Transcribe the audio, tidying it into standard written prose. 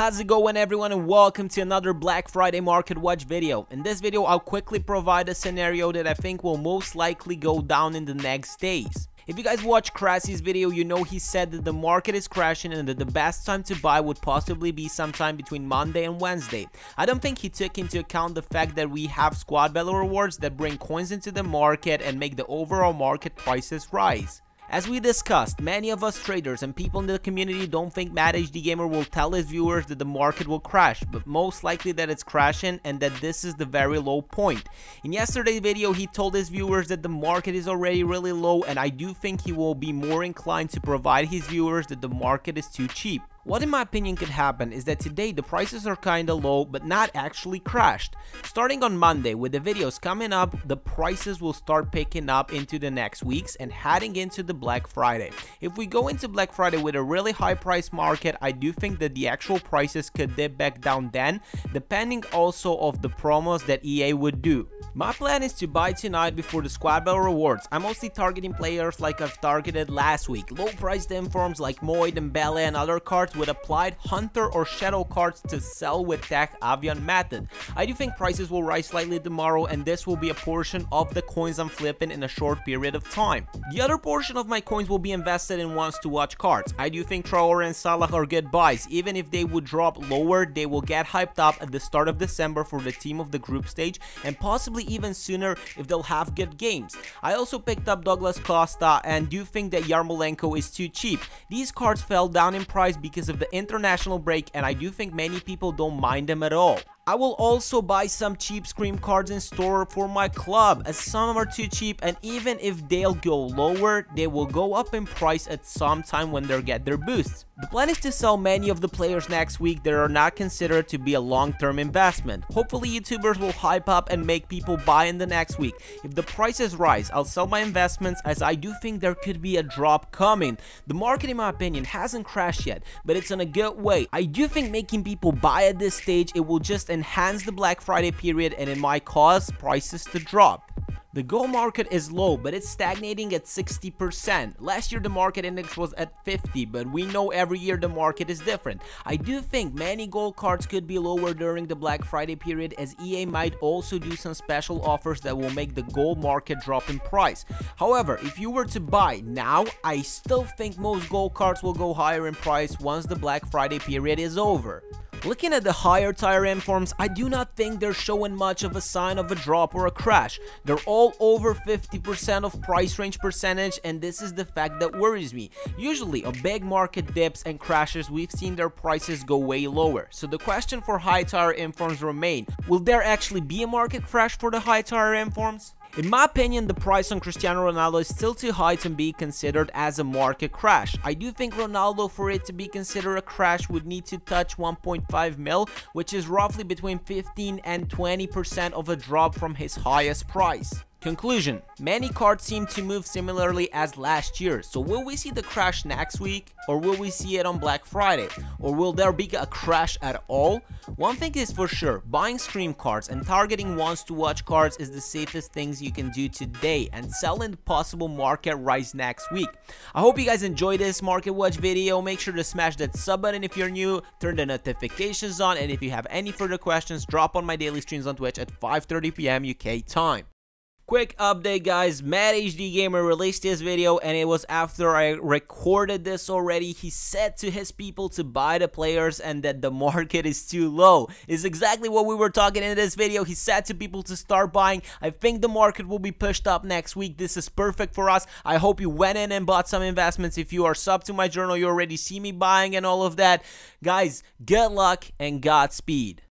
How's it going, everyone, and welcome to another Black Friday Market Watch video. In this video, I'll quickly provide a scenario that I think will most likely go down in the next days. If you guys watch Crassie's video, you know he said that the market is crashing and that the best time to buy would possibly be sometime between Monday and Wednesday. I don't think he took into account the fact that we have squad battle rewards that bring coins into the market and make the overall market prices rise. As we discussed, many of us traders and people in the community don't think Mad HD Gamer will tell his viewers that the market will crash, but most likely that it's crashing and that this is the very low point. In yesterday's video, he told his viewers that the market is already really low, and I do think he will be more inclined to provide his viewers that the market is too cheap. What in my opinion could happen is that today the prices are kinda low but not actually crashed. Starting on Monday with the videos coming up, the prices will start picking up into the next weeks and heading into the Black Friday. If we go into Black Friday with a really high price market, I do think that the actual prices could dip back down then, depending also of the promos that EA would do. My plan is to buy tonight before the squad battle rewards. I'm mostly targeting players like I've targeted last week, low priced informs like Moid and Bele and other cards with applied Hunter or Shadow cards to sell with Tech Avian method. I do think prices will rise slightly tomorrow, and this will be a portion of the coins I'm flipping in a short period of time. The other portion of my coins will be invested in ones to watch cards. I do think Traore and Salah are good buys. Even if they would drop lower, they will get hyped up at the start of December for the team of the group stage, and possibly even sooner if they'll have good games. I also picked up Douglas Costa and do think that Yarmolenko is too cheap. These cards fell down in price because of the international break, and I do think many people don't mind them at all. I will also buy some cheap Scream cards in store for my club, as some are too cheap, and even if they'll go lower, they will go up in price at some time when they get their boosts. The plan is to sell many of the players next week that are not considered to be a long-term investment. Hopefully YouTubers will hype up and make people buy in the next week. If the prices rise, I'll sell my investments, as I do think there could be a drop coming. The market, in my opinion, hasn't crashed yet, but it's in a good way. I do think making people buy at this stage, it will just enhance the Black Friday period, and it might cause prices to drop. The gold market is low, but it's stagnating at 60%. Last year the market index was at 50, but we know every year the market is different. I do think many gold cards could be lower during the Black Friday period, as EA might also do some special offers that will make the gold market drop in price. However, if you were to buy now, I still think most gold cards will go higher in price once the Black Friday period is over. Looking at the higher tier informs, I do not think they're showing much of a sign of a drop or a crash. They're all over 50% of price range percentage, and this is the fact that worries me. Usually a big market dips and crashes, we've seen their prices go way lower. So the question for high tier informs remain, will there actually be a market crash for the high tier informs? In my opinion, the price on Cristiano Ronaldo is still too high to be considered as a market crash. I do think Ronaldo, for it to be considered a crash, would need to touch 1.5 mil, which is roughly between 15 and 20% of a drop from his highest price. Conclusion: many cards seem to move similarly as last year, so will we see the crash next week, or will we see it on Black Friday, or will there be a crash at all? One thing is for sure, buying Scream cards and targeting ones to watch cards is the safest things you can do today, and selling the possible market rise next week. I hope you guys enjoyed this Market Watch video. Make sure to smash that sub button if you're new, turn the notifications on, and if you have any further questions, drop on my daily streams on Twitch at 5:30 PM UK time. Quick update, guys, Mad HD Gamer released this video, and it was after I recorded this already. He said to his people to buy the players and that the market is too low. It's exactly what we were talking in this video. He said to people to start buying. I think the market will be pushed up next week. This is perfect for us. I hope you went in and bought some investments. If you are sub to my journal, you already see me buying and all of that. Guys, good luck and Godspeed.